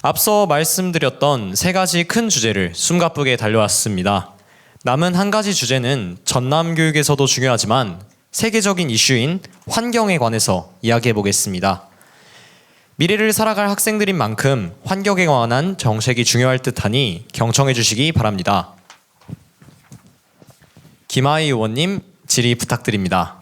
앞서 말씀드렸던 세 가지 큰 주제를 숨가쁘게 달려왔습니다. 남은 한 가지 주제는 전남 교육에서도 중요하지만 세계적인 이슈인 환경에 관해서 이야기해 보겠습니다. 미래를 살아갈 학생들인 만큼 환경에 관한 정책이 중요할 듯하니 경청해 주시기 바랍니다. 김하희 의원님 질의 부탁드립니다.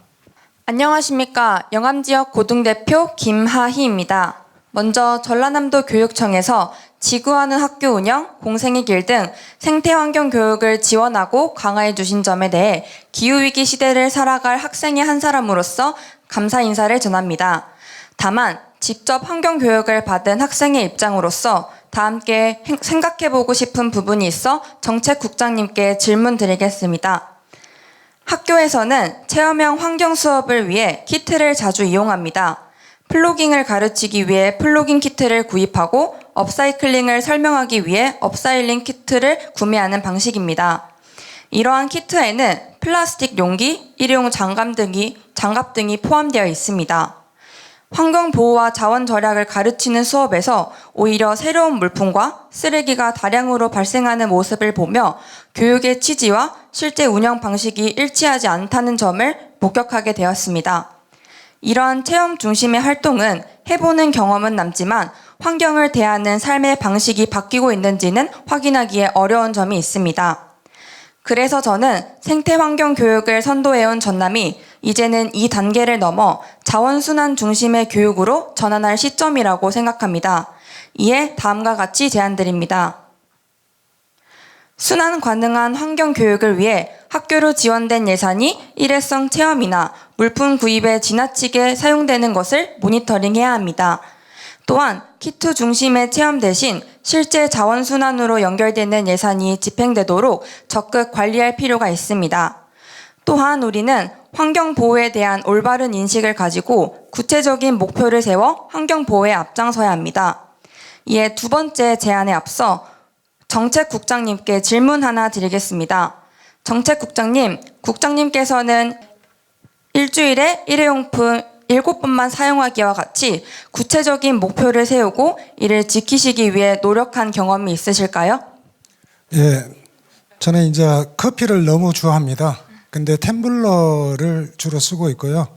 안녕하십니까. 영암지역 고등대표 김하희입니다. 먼저 전라남도 교육청에서 지구하는 학교 운영, 공생의 길 등 생태환경 교육을 지원하고 강화해 주신 점에 대해 기후위기 시대를 살아갈 학생의 한 사람으로서 감사 인사를 전합니다. 다만 직접 환경교육을 받은 학생의 입장으로서 다 함께 생각해보고 싶은 부분이 있어 정책국장님께 질문 드리겠습니다. 학교에서는 체험형 환경 수업을 위해 키트를 자주 이용합니다. 플로깅을 가르치기 위해 플로깅 키트를 구입하고 업사이클링을 설명하기 위해 업사이클링 키트를 구매하는 방식입니다. 이러한 키트에는 플라스틱 용기, 일회용 장갑 등이 포함되어 있습니다. 환경보호와 자원 절약을 가르치는 수업에서 오히려 새로운 물품과 쓰레기가 다량으로 발생하는 모습을 보며 교육의 취지와 실제 운영 방식이 일치하지 않다는 점을 목격하게 되었습니다. 이러한 체험 중심의 활동은 해보는 경험은 남지만 환경을 대하는 삶의 방식이 바뀌고 있는지는 확인하기에 어려운 점이 있습니다. 그래서 저는 생태환경 교육을 선도해온 전남이 이제는 이 단계를 넘어 자원순환 중심의 교육으로 전환할 시점이라고 생각합니다. 이에 다음과 같이 제안드립니다. 순환 가능한 환경 교육을 위해 학교로 지원된 예산이 일회성 체험이나 물품 구입에 지나치게 사용되는 것을 모니터링해야 합니다. 또한 키트 중심의 체험 대신 실제 자원순환으로 연결되는 예산이 집행되도록 적극 관리할 필요가 있습니다. 또한 우리는 환경보호에 대한 올바른 인식을 가지고 구체적인 목표를 세워 환경보호에 앞장서야 합니다. 이에 두 번째 제안에 앞서 정책국장님께 질문 하나 드리겠습니다. 정책국장님, 국장님께서는 일주일에 일회용품 7번만 사용하기와 같이 구체적인 목표를 세우고 이를 지키시기 위해 노력한 경험이 있으실까요? 예, 저는 이제 커피를 너무 좋아합니다. 근데 텀블러를 주로 쓰고 있고요.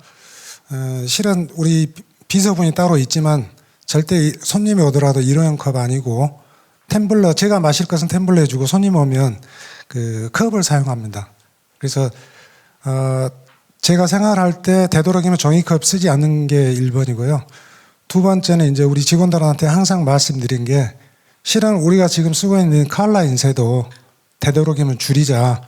실은 우리 비서분이 따로 있지만 절대 손님이 오더라도 일회용 컵 아니고 텀블러, 제가 마실 것은 텀블러 해주고 손님 오면 그 컵을 사용합니다. 그래서 제가 생활할 때 되도록이면 종이컵 쓰지 않는 게 1번이고요. 두 번째는 이제 우리 직원들한테 항상 말씀드린 게 실은 우리가 지금 쓰고 있는 칼라 인쇄도 되도록이면 줄이자.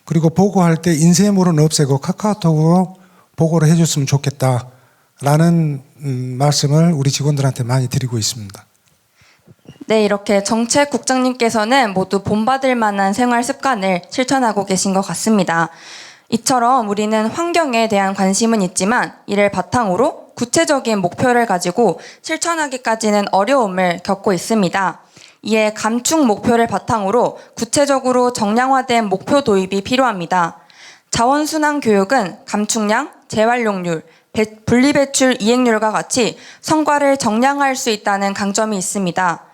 그리고 보고할 때 인쇄물은 없애고 카카오톡으로 보고를 해줬으면 좋겠다라는 말씀을 우리 직원들한테 많이 드리고 있습니다. 네, 이렇게 정책국장님께서는 모두 본받을 만한 생활 습관을 실천하고 계신 것 같습니다. 이처럼 우리는 환경에 대한 관심은 있지만 이를 바탕으로 구체적인 목표를 가지고 실천하기까지는 어려움을 겪고 있습니다. 이에 감축 목표를 바탕으로 구체적으로 정량화된 목표 도입이 필요합니다. 자원순환 교육은 감축량, 재활용률, 분리배출 이행률과 같이 성과를 정량할 수 있다는 강점이 있습니다.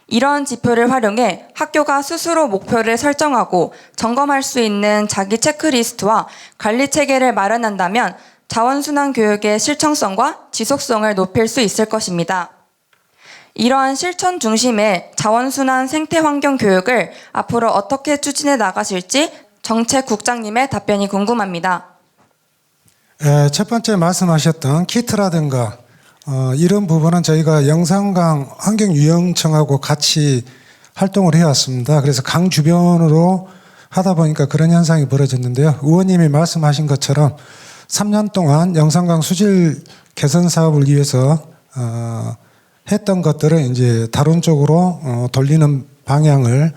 이런 지표를 활용해 학교가 스스로 목표를 설정하고 점검할 수 있는 자기 체크리스트와 관리 체계를 마련한다면 자원순환 교육의 실천성과 지속성을 높일 수 있을 것입니다. 이러한 실천 중심의 자원순환 생태환경 교육을 앞으로 어떻게 추진해 나가실지 정책국장님의 답변이 궁금합니다. 첫 번째 말씀하셨던 키트라든가 이런 부분은 저희가 영산강 환경유형청하고 같이 활동을 해왔습니다. 그래서 강 주변으로 하다 보니까 그런 현상이 벌어졌는데요. 의원님이 말씀하신 것처럼 3년 동안 영산강 수질 개선 사업을 위해서 했던 것들을 이제 다른 쪽으로 돌리는 방향을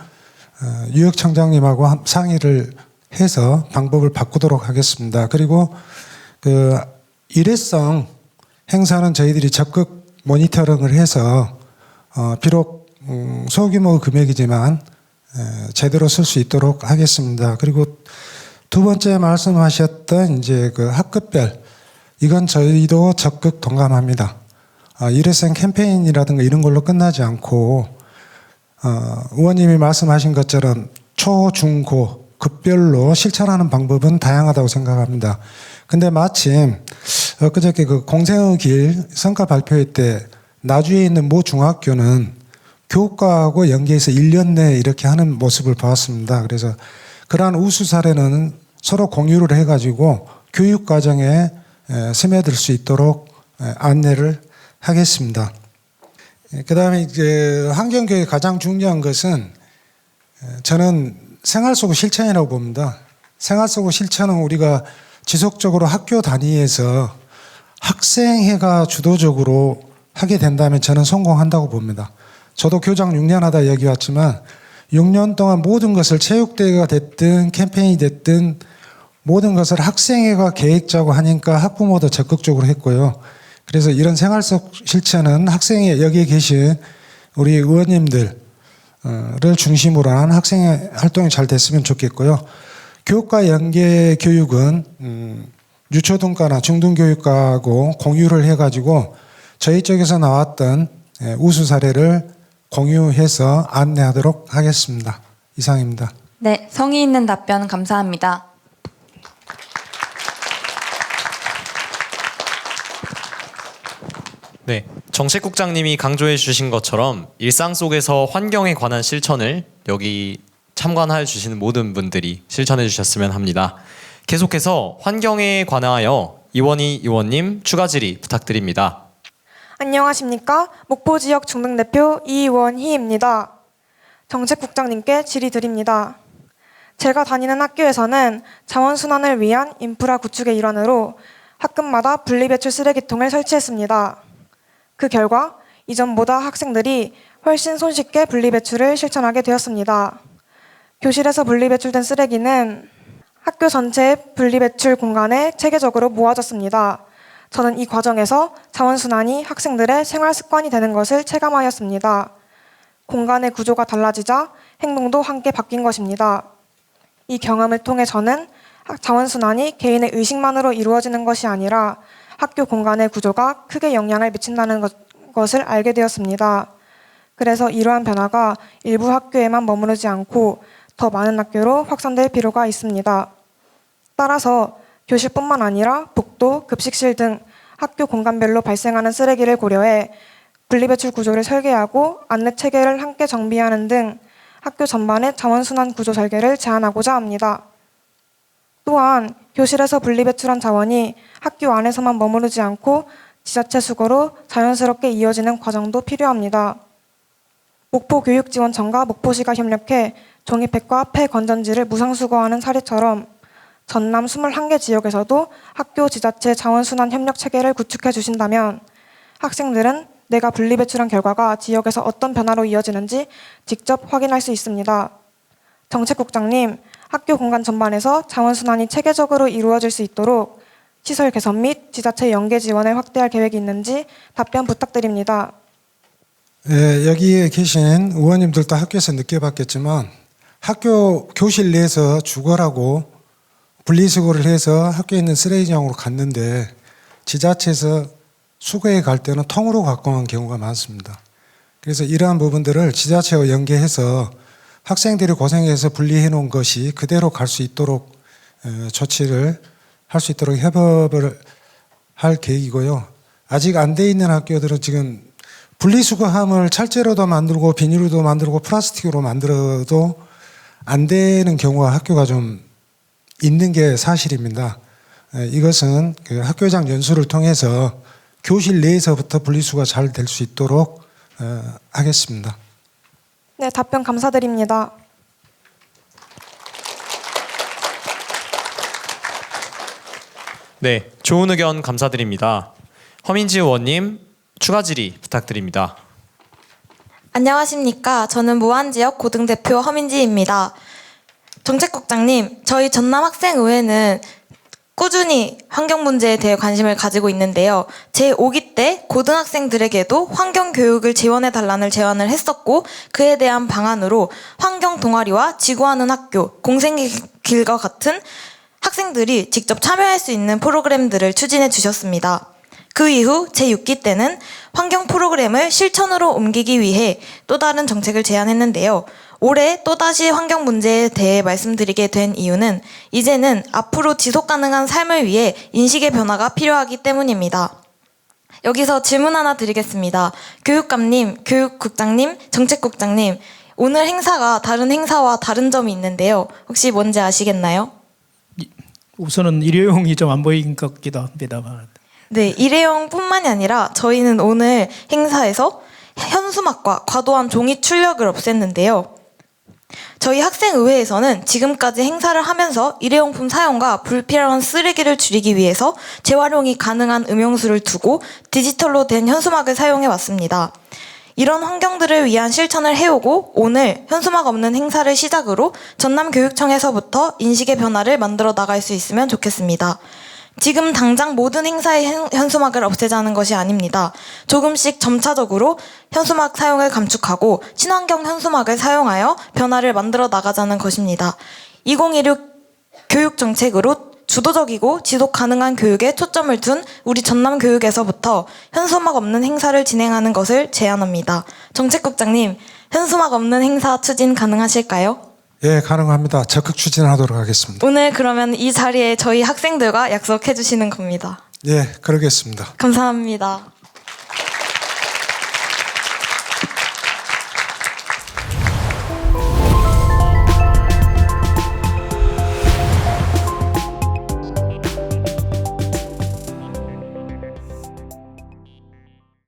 유역청장님하고 상의를 해서 방법을 바꾸도록 하겠습니다. 그리고 그 일회성 행사는 저희들이 적극 모니터링을 해서 비록 소규모 금액이지만 제대로 쓸 수 있도록 하겠습니다. 그리고 두 번째 말씀하셨던 이제 그 학급별, 이건 저희도 적극 동감합니다. 일회성 캠페인이라든가 이런 걸로 끝나지 않고 의원님이 말씀하신 것처럼 초, 중, 고 급별로 실천하는 방법은 다양하다고 생각합니다. 근데 마침 엊그저께 그 공생의 길 성과 발표회 때 나주에 있는 모 중학교는 교육과하고 연계해서 1년 내에 이렇게 하는 모습을 보았습니다. 그래서 그러한 우수 사례는 서로 공유를 해가지고 교육 과정에 스며들 수 있도록 안내를 하겠습니다. 그다음에 이제 환경교육의 가장 중요한 것은 저는 생활 속 실천이라고 봅니다. 생활 속 실천은 우리가 지속적으로 학교 단위에서 학생회가 주도적으로 하게 된다면 저는 성공한다고 봅니다. 저도 교장 6년 하다 여기 왔지만 6년 동안 모든 것을 체육대회가 됐든 캠페인이 됐든 모든 것을 학생회가 계획 짜고 하니까 학부모도 적극적으로 했고요. 그래서 이런 생활 속 실천은 학생회 여기에 계신 우리 의원님들을 중심으로 한 학생회 활동이 잘 됐으면 좋겠고요. 교육과 연계 교육은 유초등과나 중등교육과하고 공유를 해가지고 저희 쪽에서 나왔던 우수 사례를 공유해서 안내하도록 하겠습니다. 이상입니다. 네, 성의 있는 답변 감사합니다. 네, 정책국장님이 강조해 주신 것처럼 일상 속에서 환경에 관한 실천을 여기 참관해 주시는 모든 분들이 실천해 주셨으면 합니다. 계속해서 환경에 관하여 이원희 의원님 추가 질의 부탁드립니다. 안녕하십니까? 목포지역 중등대표 이원희입니다. 정책국장님께 질의 드립니다. 제가 다니는 학교에서는 자원순환을 위한 인프라 구축의 일환으로 학급마다 분리배출 쓰레기통을 설치했습니다. 그 결과 이전보다 학생들이 훨씬 손쉽게 분리배출을 실천하게 되었습니다. 교실에서 분리배출된 쓰레기는 학교 전체의 분리배출 공간에 체계적으로 모아졌습니다. 저는 이 과정에서 자원순환이 학생들의 생활 습관이 되는 것을 체감하였습니다. 공간의 구조가 달라지자 행동도 함께 바뀐 것입니다. 이 경험을 통해 저는 자원순환이 개인의 의식만으로 이루어지는 것이 아니라 학교 공간의 구조가 크게 영향을 미친다는 것을 알게 되었습니다. 그래서 이러한 변화가 일부 학교에만 머무르지 않고 더 많은 학교로 확산될 필요가 있습니다. 따라서 교실뿐만 아니라 복도, 급식실 등 학교 공간별로 발생하는 쓰레기를 고려해 분리배출 구조를 설계하고 안내 체계를 함께 정비하는 등 학교 전반의 자원순환 구조 설계를 제안하고자 합니다. 또한 교실에서 분리배출한 자원이 학교 안에서만 머무르지 않고 지자체 수거로 자연스럽게 이어지는 과정도 필요합니다. 목포교육지원청과 목포시가 협력해 종이팩과 폐 건전지를 무상수거하는 사례처럼 전남 21개 지역에서도 학교 지자체 자원순환 협력 체계를 구축해 주신다면 학생들은 내가 분리배출한 결과가 지역에서 어떤 변화로 이어지는지 직접 확인할 수 있습니다. 정책국장님, 학교 공간 전반에서 자원순환이 체계적으로 이루어질 수 있도록 시설 개선 및 지자체 연계 지원을 확대할 계획이 있는지 답변 부탁드립니다. 네, 여기에 계신 의원님들도 학교에서 느껴봤겠지만 학교 교실 내에서 주거라고 분리수거를 해서 학교에 있는 쓰레기장으로 갔는데 지자체에서 수거해 갈 때는 통으로 갖고 온 경우가 많습니다. 그래서 이러한 부분들을 지자체와 연계해서 학생들이 고생해서 분리해 놓은 것이 그대로 갈 수 있도록 조치를 할 수 있도록 협업을 할 계획이고요. 아직 안 돼 있는 학교들은 지금 분리수거함을 철제로도 만들고 비닐로도 만들고 플라스틱으로 만들어도 안 되는 경우가 학교가 좀 있는 게 사실입니다. 이것은 그 학교장 연수를 통해서 교실 내에서부터 분리수거가 잘 될 수 있도록 하겠습니다. 네, 답변 감사드립니다. 네, 좋은 의견 감사드립니다. 허민지 의원님 추가 질의 부탁드립니다. 안녕하십니까. 저는 무안지역 고등대표 허민지입니다. 정책국장님, 저희 전남학생의회는 꾸준히 환경 문제에 대해 관심을 가지고 있는데요. 제5기 때 고등학생들에게도 환경 교육을 지원해 달라는 제안을 했었고 그에 대한 방안으로 환경 동아리와 지구하는 학교, 공생의 길과 같은 학생들이 직접 참여할 수 있는 프로그램들을 추진해 주셨습니다. 그 이후 제6기 때는 환경 프로그램을 실천으로 옮기기 위해 또 다른 정책을 제안했는데요. 올해 또다시 환경 문제에 대해 말씀드리게 된 이유는 이제는 앞으로 지속 가능한 삶을 위해 인식의 변화가 필요하기 때문입니다. 여기서 질문 하나 드리겠습니다. 교육감님, 교육국장님, 정책국장님, 오늘 행사가 다른 행사와 다른 점이 있는데요. 혹시 뭔지 아시겠나요? 우선은 일회용이 좀 안 보이는 것 같기도 합니다만. 네, 일회용뿐만이 아니라 저희는 오늘 행사에서 현수막과 과도한 종이 출력을 없앴는데요. 저희 학생의회에서는 지금까지 행사를 하면서 일회용품 사용과 불필요한 쓰레기를 줄이기 위해서 재활용이 가능한 음용수를 두고 디지털로 된 현수막을 사용해 왔습니다. 이런 환경들을 위한 실천을 해오고 오늘 현수막 없는 행사를 시작으로 전남교육청에서부터 인식의 변화를 만들어 나갈 수 있으면 좋겠습니다. 지금 당장 모든 행사의 현수막을 없애자는 것이 아닙니다. 조금씩 점차적으로 현수막 사용을 감축하고 친환경 현수막을 사용하여 변화를 만들어 나가자는 것입니다. 2016 교육정책으로 주도적이고 지속 가능한 교육에 초점을 둔 우리 전남교육에서부터 현수막 없는 행사를 진행하는 것을 제안합니다. 정책국장님, 현수막 없는 행사 추진 가능하실까요? 예, 가능합니다. 적극 추진하도록 하겠습니다. 오늘 그러면 이 자리에 저희 학생들과 약속해 주시는 겁니다. 예, 그러겠습니다. 감사합니다.